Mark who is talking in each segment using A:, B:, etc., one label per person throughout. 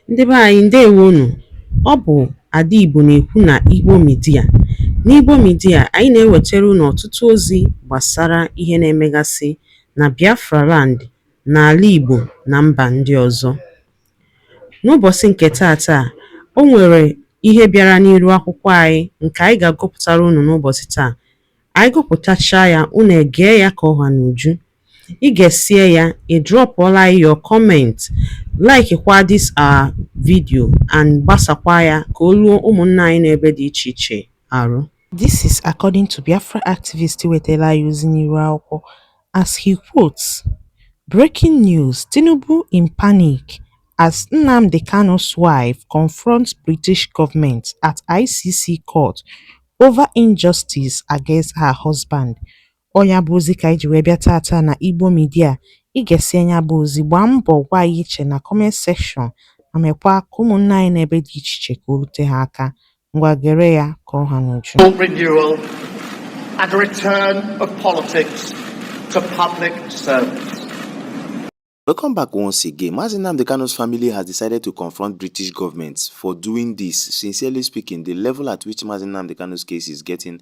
A: Ndị be anyị ndewonu. Ọ bụ Ada Igbo na-ekwu na Igbo Media. N'Igbo Media, anyị na-ewetara unu ọtụtụ ozi gbasara ihe na-emegasị na Biafra Land, n'ala Igbo na mba ndị ọzọ. N'ụbọchị nke taata, o nwere ihe bịara n'iru akwụkwọ anyị nke anyị ga-agụpụtara unu n'ụbọchị taa. Anyị gụpụtachaa ya, unu egee ya ka ọha n'uju. Ị ga-esie ya, ị drọpụọla your comment, like kwa this our video and gbasakwa ya ka o ruo ụmụnna anyị n'ebe dị iche iche arụ. This is according to Biafra activist wetara ya ozi n'iru akwụkwọ as he quotes, "Breaking news: Tinubu in panic as Nnamdi Kanu's wife confronts British government at ICC court over injustice against her husband." Onya bụ ozi ka iji wee bịa tata na Igbo Media. Ị ga-esi anya bụ ozi, gbaa mbọ gwa anyị iche na comment section ma mekwa ka ụmụnna anyị n'ebe dị iche iche ka o rute ha aka. Ngwa gere ya ka ọha n'uju.
B: Renewal and a return of politics to public service.
C: Welcome back once again. Nnamdi Kanu's family has decided to confront British government for doing this. Sincerely speaking, the level at which Nnamdi Kanu's case is getting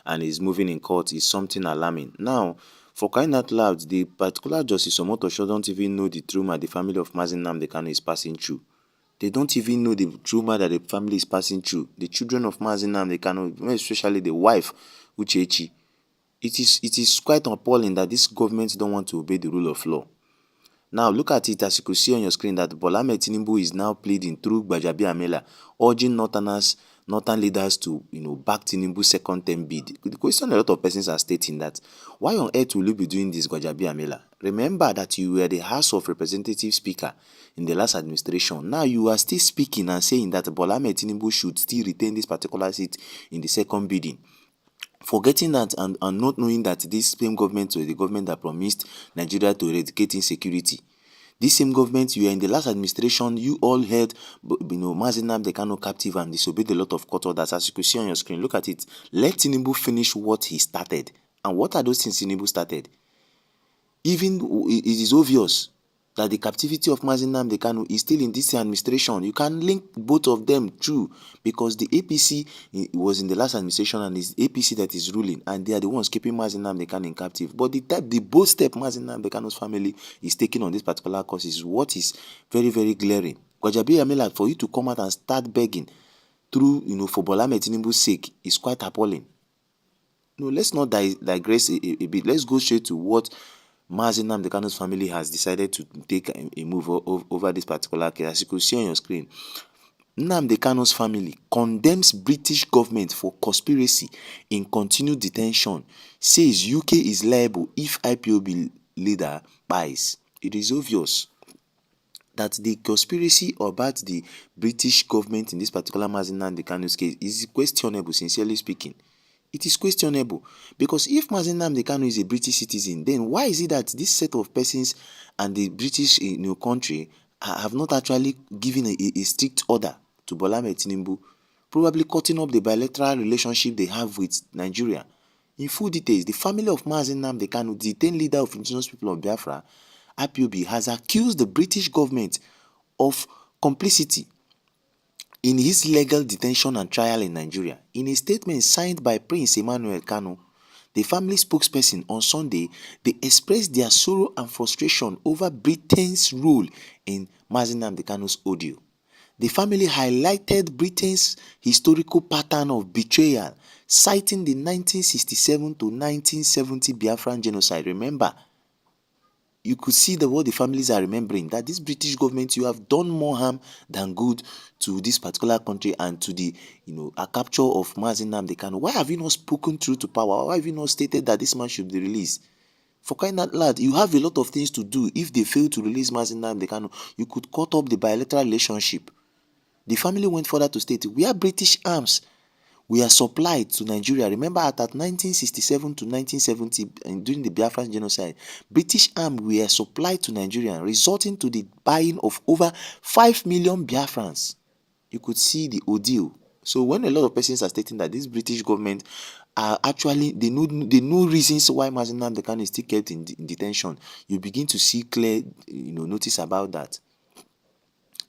C: and is moving in court is something alarming. Now, for crying out loud, the particular Justice Omotosho don't even know the trauma the family of Nnamdi Kanu is passing through. They don't even know the trauma that the family is passing through. The children of Nnamdi Kanu, especially the wife, Uchechi. It is quite appalling that this government don't want to obey the rule of law. Now, look at it as you could see on your screen that Bola Ahmed Tinubu is now pleading through Gbajabiamila, urging northern leaders to, back Tinubu's second term bid. The question a lot of persons are stating that, why on earth will you be doing this, Gbajabiamila? Remember that you were the House of Representatives Speaker in the last administration. Now you are still speaking and saying that Bola Ahmed Tinubu should still retain this particular seat in the second bidding. Forgetting that and not knowing that this same government was the government that promised Nigeria to eradicate insecurity. This same government, you were in the last administration, you all held Nnamdi Kanu captive and disobeyed a lot of court orders. As you can see on your screen, look at it. Let Tinubu finish what he started. And what are those things Tinubu started? Even it is obvious that the captivity of Nnamdi Kanu is still in this administration. You can link both of them true because the APC was in the last administration and it's APC that is ruling and they are the ones keeping Nnamdi Kanu in captive. But the bold step Nnamdi Kanu's family is taking on this particular cause is what is very, very glaring. Gbajabiamila, for you to come out and start begging through, for Bola Ahmed Tinubu's sake is quite appalling. No, let's not digress a bit. Let's go straight to what Nnamdi Kanu's family has decided to take a move over this particular case. As you can see on your screen, Nnamdi Kanu's family condemns British government for conspiracy in continued detention, says UK is liable if IPOB leader buys. It is obvious that the conspiracy about the British government in this particular Nnamdi Kanu's case is questionable, sincerely speaking. It is questionable because if Nnamdi Kanu is a British citizen, then why is it that this set of persons and the British country have not actually given a strict order to Bola Ahmed Tinubu, probably cutting up the bilateral relationship they have with Nigeria? In full details, the family of Nnamdi Kanu, the 10th leader of indigenous people of Biafra, IPOB, has accused the British government of complicity in his legal detention and trial in Nigeria. In a statement signed by Prince Emmanuel Kanu, the family spokesperson, on Sunday, they expressed their sorrow and frustration over Britain's role in Nnamdi Kanu's audio. The family highlighted Britain's historical pattern of betrayal, citing the 1967 to 1970 Biafran genocide. Remember, you could see what the families are remembering, that this British government, you have done more harm than good to this particular country and to the a capture of Nnamdi Kanu. Why have you not spoken through to power? Why have you not stated that this man should be released? For crying out loud, you have a lot of things to do. If they fail to release Nnamdi Kanu, you could cut up the bilateral relationship. The family went further to state, we are British arms. We are supplied to Nigeria. Remember at 1967 to 1970, during the Biafran genocide, British arms were supplied to Nigeria, resulting to the buying of over 5 million Biafrans. You could see the ordeal. So when a lot of persons are stating that this British government are actually, they know reasons why Nnamdi Kanu is still kept in detention, you begin to see clear notice about that.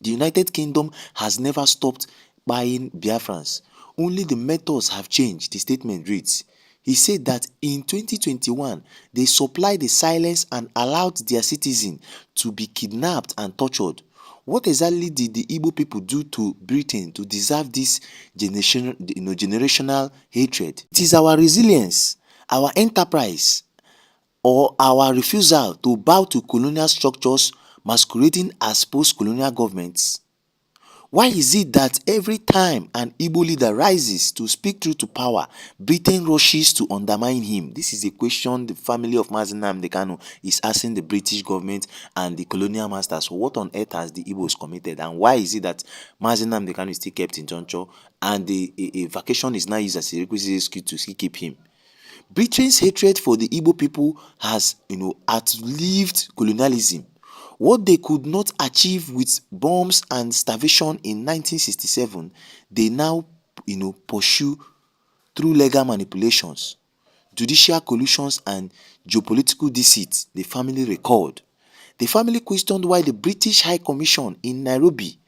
C: The United Kingdom has never stopped buying Biafrans. Only the methods have changed, the statement reads. He said that in 2021, they supplied the silence and allowed their citizens to be kidnapped and tortured. What exactly did the Igbo people do to Britain to deserve this generational hatred? It is our resilience, our enterprise, or our refusal to bow to colonial structures masquerading as post-colonial governments. Why is it that every time an Igbo leader rises to speak truth to power, Britain rushes to undermine him? This is a question the family of Nnamdi Kanu is asking the British government and the colonial masters. What on earth has the Igbos committed? And why is it that Nnamdi Kanu is still kept in Joncho and a vacation is now used as a requisite excuse to still keep him? Britain's hatred for the Igbo people has, outlived colonialism. What they could not achieve with bombs and starvation in 1967, they now, pursue through legal manipulations, judicial collusions, and geopolitical deceit. The family recalled. The family questioned why the British High Commission in Nairobi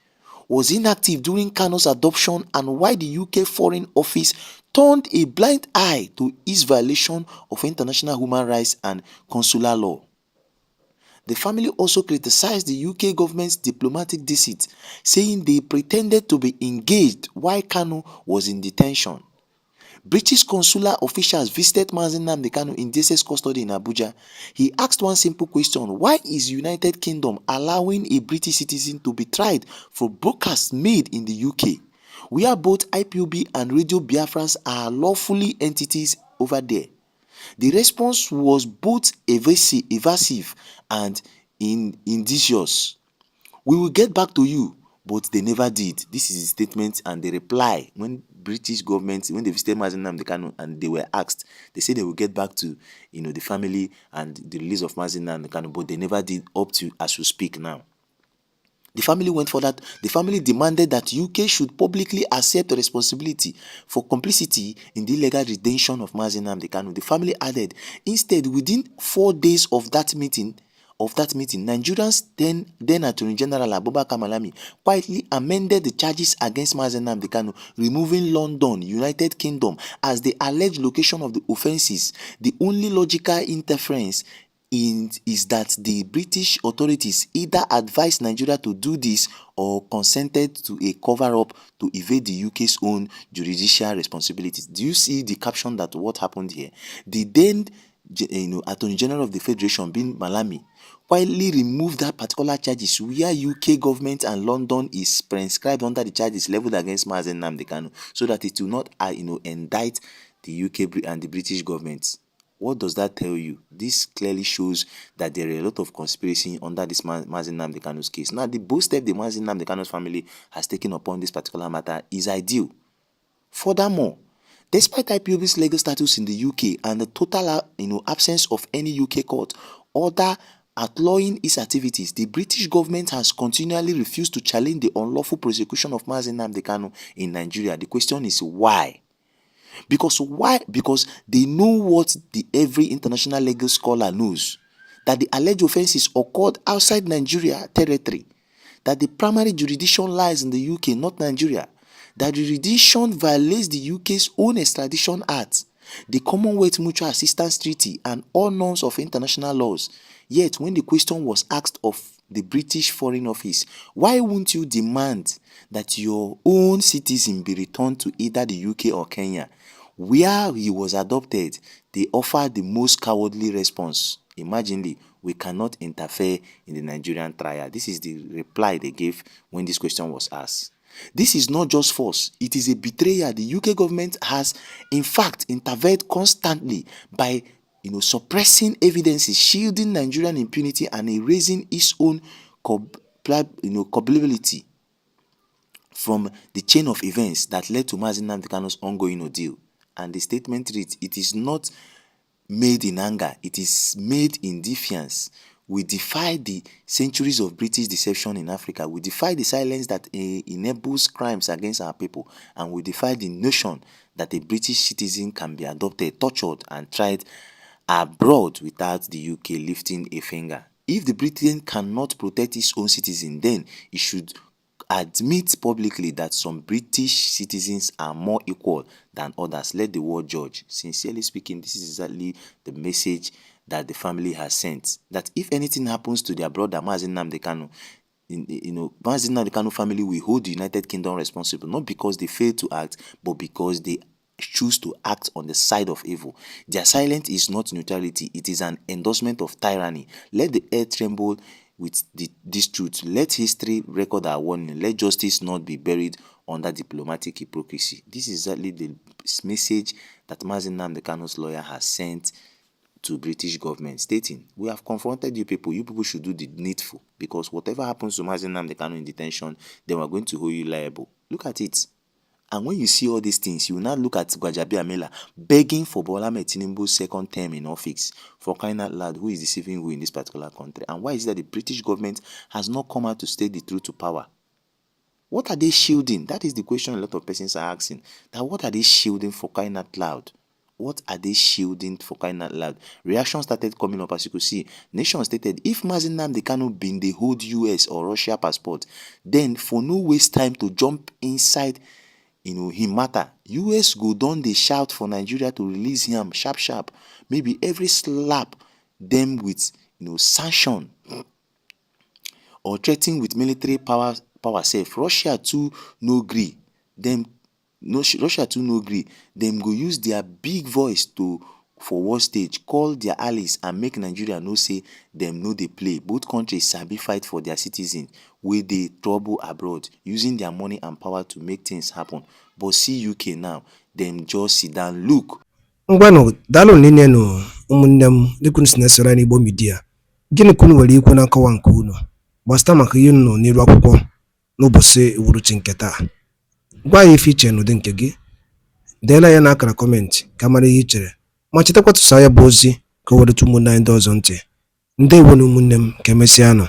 C: was inactive during Kanu's adoption and why the UK Foreign Office turned a blind eye to his violation of international human rights and consular law. The family also criticized the UK government's diplomatic deceit, saying they pretended to be engaged while Kanu was in detention. British consular officials visited Nnamdi Kanu in DSS custody in Abuja. He asked one simple question: why is United Kingdom allowing a British citizen to be tried for broadcasts made in the UK, where both IPOB and Radio Biafrans are lawfully entities over there? The response was both evasive and indicious. We will get back to you, but they never did. This is the statement and the reply when British government, when they visited Nnamdi Kanu and they were asked, they said they will get back to the family and the release of Nnamdi Kanu, but they never did up to as we speak now. The family went for that. The family demanded that UK should publicly accept responsibility for complicity in the illegal detention of Nnamdi Kanu. The family added, instead, within 4 days of that meeting, Nigeria's then Attorney General Abubakar Malami quietly amended the charges against Nnamdi Kanu, removing London, United Kingdom as the alleged location of the offences. The only logical interference is that the British authorities either advised Nigeria to do this or consented to a cover-up to evade the UK's own judicial responsibilities. Do you see the caption that what happened here? The then Attorney General of the Federation, being Malami, quietly removed that particular charges where UK government and London is prescribed under the charges leveled against Nnamdi Kanu, so that it will not indict the UK and the British government. What does that tell you? This clearly shows that there are a lot of conspiracy under this Nnamdi Kanu's case. Now, the bold step the Nnamdi Kanu's family has taken upon this particular matter is ideal. Furthermore, despite IPOB's legal status in the UK and the total absence of any UK court order outlawing its activities, the British government has continually refused to challenge the unlawful prosecution of Nnamdi Kanu in Nigeria. The question is why? Because why? Because they know what every international legal scholar knows, that the alleged offences occurred outside Nigeria territory, that the primary jurisdiction lies in the UK, not Nigeria, that the jurisdiction violates the UK's own Extradition Act, the Commonwealth Mutual Assistance Treaty, and all norms of international laws. Yet, when the question was asked of the British Foreign Office, why won't you demand that your own citizen be returned to either the UK or Kenya, where he was adopted, they offered the most cowardly response. Imagine, we cannot interfere in the Nigerian trial. This is the reply they gave when this question was asked. This is not just false, it is a betrayal. The UK government has, in fact, intervened constantly by suppressing evidences, shielding Nigerian impunity, and erasing its own culpability from the chain of events that led to Nnamdi Kanu's ongoing ordeal. And the statement reads, it is not made in anger, it is made in defiance. We defy the centuries of British deception in Africa. We defy the silence that enables crimes against our people. And we defy the notion that a British citizen can be adopted, tortured, and tried abroad without the UK lifting a finger. If the Britain cannot protect its own citizen, then it should admit publicly that some British citizens are more equal than others. Let the world judge. Sincerely speaking, this is exactly the message that the family has sent. That if anything happens to their brother, Nnamdi Kanu, Nnamdi Kanu family will hold the United Kingdom responsible, not because they failed to act, but because they choose to act on the side of evil. Their silence is not neutrality, it is an endorsement of tyranny. Let the earth tremble with this truth. Let history record our warning. Let justice not be buried under diplomatic hypocrisy. This is exactly the message that Nnamdi Kanu's lawyer has sent to British government, stating, we have confronted you people should do the needful, because whatever happens to Nnamdi Kanu in detention, then we're going to hold you liable. Look at it. And when you see all these things, you will now look at Gwajabiamila begging for Bola Ahmed Tinubu's second term in office, for crying out loud, who is deceiving who in this particular country? And why is it that the British government has not come out to state the truth to power? What are they shielding? That is the question a lot of persons are asking. That what are they shielding, for crying out loud? What are they shielding, for crying out loud? Reaction started coming up. As you could see, Nation stated, if Nnamdi Kanu bin dey hold US or Russia passport, then for no waste time to jump inside him matter, US go don dey shout for Nigeria to release him sharp sharp. Maybe every slap them with sanction or threaten with military power sef. Russia too no gree. Russia too no gree. Dem go use their big voice for world stage call their allies and make Nigeria know say dem no dey play. Both countries sabi fight for their citizens wey dey trouble abroad, using their money and power to make things happen. But see UK now, dem just sit down look.
D: Ngwanụ daalụ nne nụ ụmụnne m dịka si na-esere n'Igbo Media. Gịnị ka unu nwere ikwu na nkọwa nke unu gbasara maka ihe nọ n'iru akwụkwọ n'ụbọchị uhuruchi nke taa? Gwa anyị ife iche n'ụdị nke gị, deela ya n'akara kọmentị ka mara ihe i chere, ma chetakwa tụsa ya bụ ozi ka o were ụmụnne anyị ndị ọzọ ntị. Ndewo na ụmụnne m, ka emesịanụ.